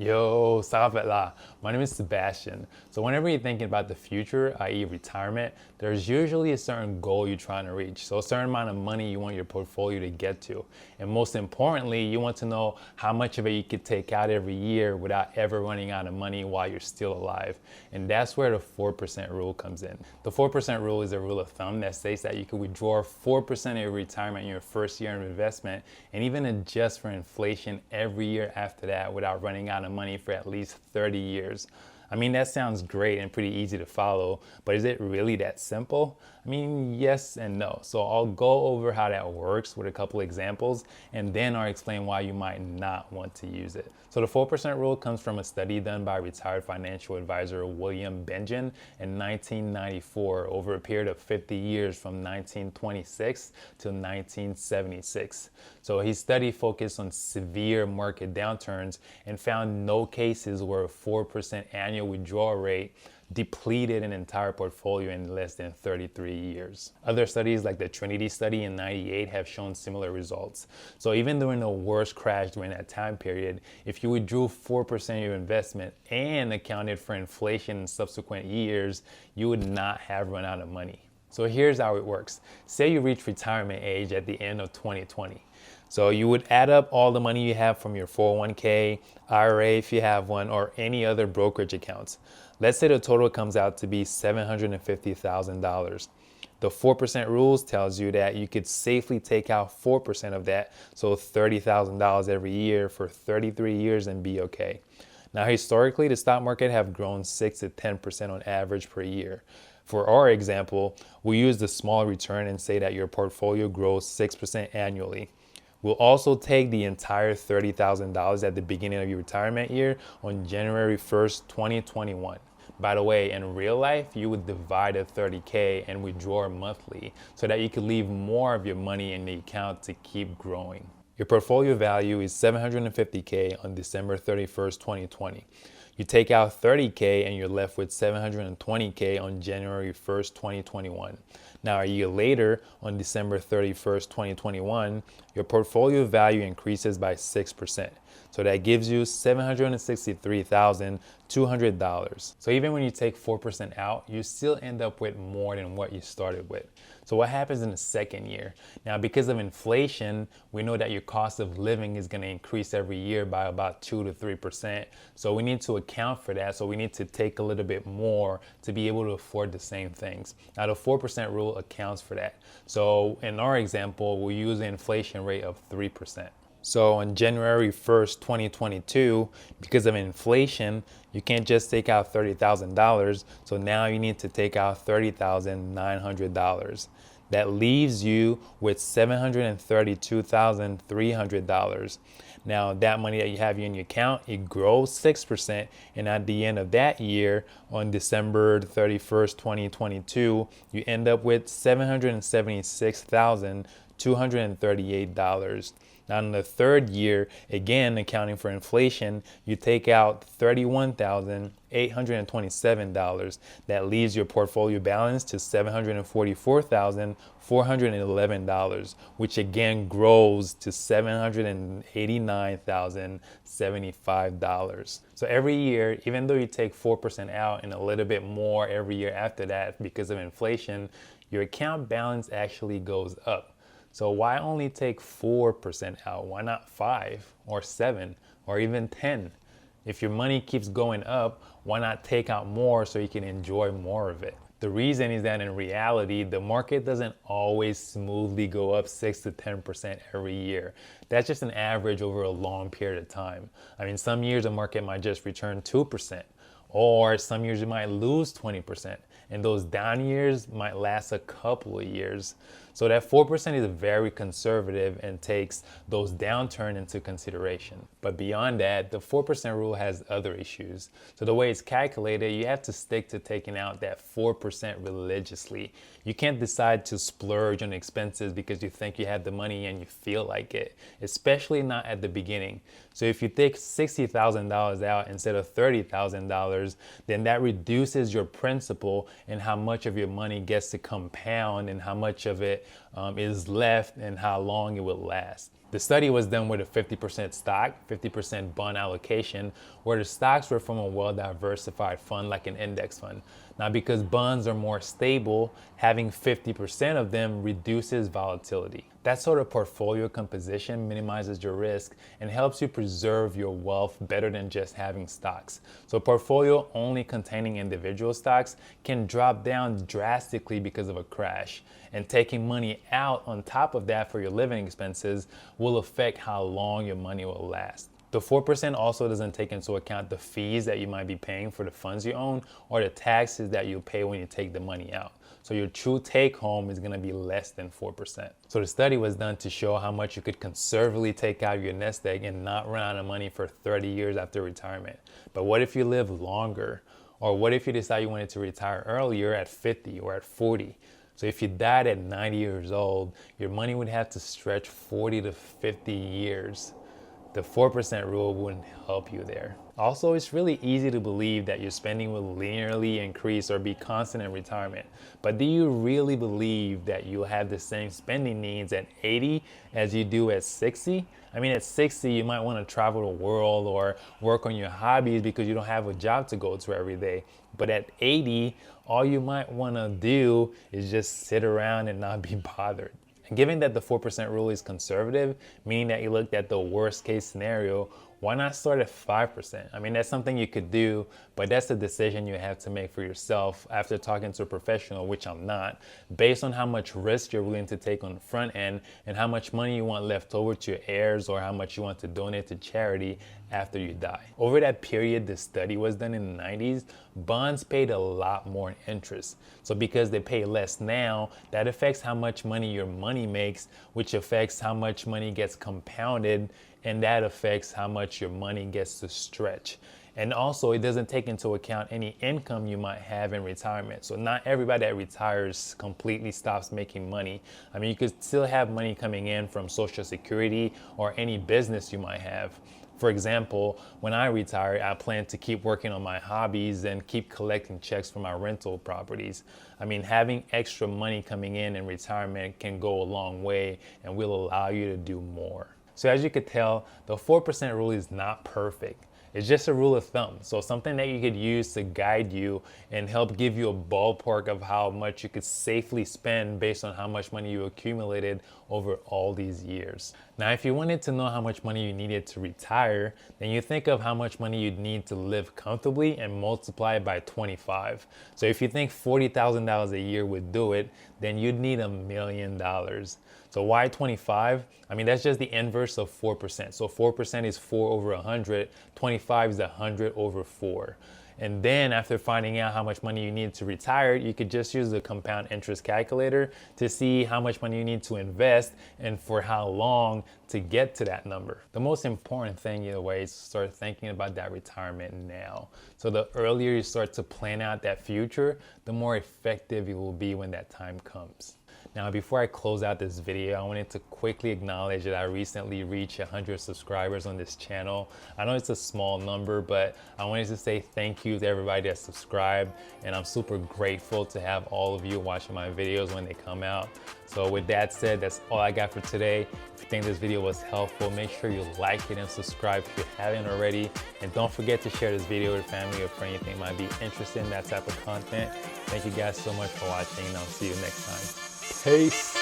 Yo, Savatla. My name is Sebastian. So whenever you're thinking about the future, i.e. retirement, there's usually a certain goal you're trying to reach. So a certain amount of money you want your portfolio to get to. And most importantly, you want to know how much of it you could take out every year without ever running out of money while you're still alive. And that's where the 4% rule comes in. The 4% rule is a rule of thumb that states that you can withdraw 4% of your retirement in your first year of investment and even adjust for inflation every year after that without running out of money for at least 30 years. I mean, that sounds great and pretty easy to follow, but is it really that simple? I mean, yes and no. So I'll go over how that works with a couple examples, and then I'll explain why you might not want to use it. So the 4% rule comes from a study done by retired financial advisor William Bengen in 1994 over a period of 50 years from 1926 to 1976. So his study focused on severe market downturns and found no cases where a 4% annual withdrawal rate depleted an entire portfolio in less than 33 years. Other studies like the Trinity study in 98 have shown similar results. So even during the worst crash during that time period, if you withdrew 4% of your investment and accounted for inflation in subsequent years, you would not have run out of money. So here's how it works. Say you reach retirement age at the end of 2020. So you would add up all the money you have from your 401k, IRA if you have one, or any other brokerage accounts. Let's say the total comes out to be $750,000. The 4% rules tells you that you could safely take out 4% of that, so $30,000 every year for 33 years and be okay. Now historically, the stock market have grown 6 to 10% on average per year. For our example, we use the small return and say that your portfolio grows 6% annually. We'll also take the entire $30,000 at the beginning of your retirement year on January 1st, 2021. By the way, in real life, you would divide the 30K and withdraw monthly so that you could leave more of your money in the account to keep growing. Your portfolio value is $750K on December 31st, 2020. You take out 30K and you're left with $720K on January 1st, 2021. Now, a year later, on December 31st, 2021, your portfolio value increases by 6%. So that gives you $763,200. So even when you take 4% out, you still end up with more than what you started with. So what happens in the second year? Now, because of inflation, we know that your cost of living is going to increase every year by about 2 to 3%. So we need to account for that. So we need to take a little bit more to be able to afford the same things. Now, the 4% rule accounts for that. So in our example, we'll use an inflation rate of 3%. So on January 1st, 2022, because of inflation, you can't just take out $30,000. So now you need to take out $30,900. That leaves you with $732,300. Now that money that you have in your account, it grows 6. And at the end of that year, on December 31st, 2022, you end up with $776,238. Now in the third year, again accounting for inflation, you take out $31,827. That leaves your portfolio balance to $744,411, which again grows to $789,075. So every year, even though you take 4% out and a little bit more every year after that because of inflation, your account balance actually goes up. So why only take 4% out? Why not 5 or 7 or even 10? If your money keeps going up, why not take out more so you can enjoy more of it? The reason is that in reality, the market doesn't always smoothly go up 6 to 10% every year. That's just an average over a long period of time. I mean, some years the market might just return 2%, or some years you might lose 20%. And those down years might last a couple of years. So that 4% is very conservative and takes those downturns into consideration. But beyond that, the 4% rule has other issues. So the way it's calculated, you have to stick to taking out that 4% religiously. You can't decide to splurge on expenses because you think you have the money and you feel like it, especially not at the beginning. So if you take $60,000 out instead of $30,000, then that reduces your principal and how much of your money gets to compound and how much of it is left and how long it will last. The study was done with a 50% stock, 50% bond allocation, where the stocks were from a well-diversified fund like an index fund. Now, because bonds are more stable, having 50% of them reduces volatility. That sort of portfolio composition minimizes your risk and helps you preserve your wealth better than just having stocks. So a portfolio only containing individual stocks can drop down drastically because of a crash. And taking money out on top of that for your living expenses will affect how long your money will last. The 4% also doesn't take into account the fees that you might be paying for the funds you own or the taxes that you pay when you take the money out. So your true take home is going to be less than 4%. So the study was done to show how much you could conservatively take out of your nest egg and not run out of money for 30 years after retirement. But what if you live longer? Or what if you decide you wanted to retire earlier at 50 or at 40? So if you died at 90 years old, your money would have to stretch 40 to 50 years. The 4% rule wouldn't help you there. Also, it's really easy to believe that your spending will linearly increase or be constant in retirement. But do you really believe that you'll have the same spending needs at 80 as you do at 60? I mean, at 60, you might want to travel the world or work on your hobbies because you don't have a job to go to every day. But at 80, all you might want to do is just sit around and not be bothered. And given that the 4% rule is conservative, meaning that you looked at the worst case scenario, why not start at 5%? I mean, that's something you could do, but that's a decision you have to make for yourself after talking to a professional, which I'm not, based on how much risk you're willing to take on the front end and how much money you want left over to your heirs or how much you want to donate to charity after you die. Over that period the study was done in the 90s, bonds paid a lot more interest. So because they pay less now, that affects how much money your money makes, which affects how much money gets compounded, and that affects how much your money gets to stretch. And also, it doesn't take into account any income you might have in retirement. So not everybody that retires completely stops making money. I mean, you could still have money coming in from Social Security or any business you might have. For example, when I retire, I plan to keep working on my hobbies and keep collecting checks for my rental properties. I mean, having extra money coming in retirement can go a long way and will allow you to do more. So as you could tell, the 4% rule is not perfect. It's just a rule of thumb. So something that you could use to guide you and help give you a ballpark of how much you could safely spend based on how much money you accumulated over all these years. Now, if you wanted to know how much money you needed to retire, then you think of how much money you'd need to live comfortably and multiply it by 25. So if you think $40,000 a year would do it, then you'd need $1 million. So why 25? I mean, that's just the inverse of 4%. So 4% is 4 over 100, 25 is 100 over 4. And then after finding out how much money you need to retire, you could just use the compound interest calculator to see how much money you need to invest and for how long to get to that number. The most important thing either way is to start thinking about that retirement now. So the earlier you start to plan out that future, the more effective you will be when that time comes. Now, before I close out this video, I wanted to quickly acknowledge that I recently reached 100 subscribers on this channel. I know it's a small number, but I wanted to say thank you to everybody that subscribed, and I'm super grateful to have all of you watching my videos when they come out. So with that said, that's all I got for today. If you think this video was helpful, make sure you like it and subscribe if you haven't already. And don't forget to share this video with family or friend you think might be interested in that type of content. Thank you guys so much for watching, and I'll see you next time. Peace.